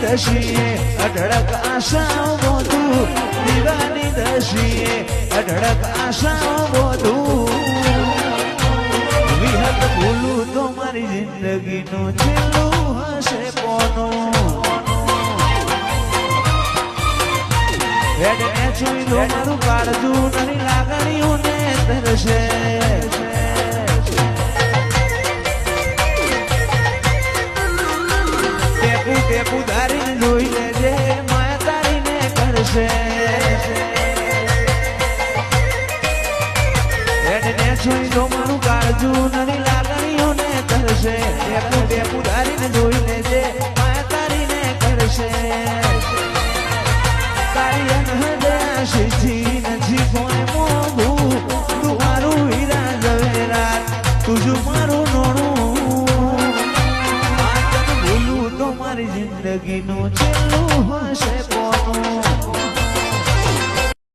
દશીએ અઢળક આશાઓ બોધું દીવાની દશીએ અઢળક આશાઓ બોધું વિહત ભૂલું તો મારી જિંદગીનું છેલ્લું હશે પોનું હેડને જોઈ લો મારું કાળજું નરી લાગણીઓને તરસે ટેપુ ધારીને જોઈ લેજે માયા તારીને કરશે હેડને જોઈ લો મારું કાળજું નરી લાગણીઓને તરસે ટેપુ ધારીને જોઈ લેજે માયા તારીને કરશે તારી અનહદયા શીખી નથી કોઈ મોઘું તું મારું હીરા ઝવેરાત તુજું મારું નોણું આ તને ભૂલું તો મારી જિંદગીનું છેલ્લું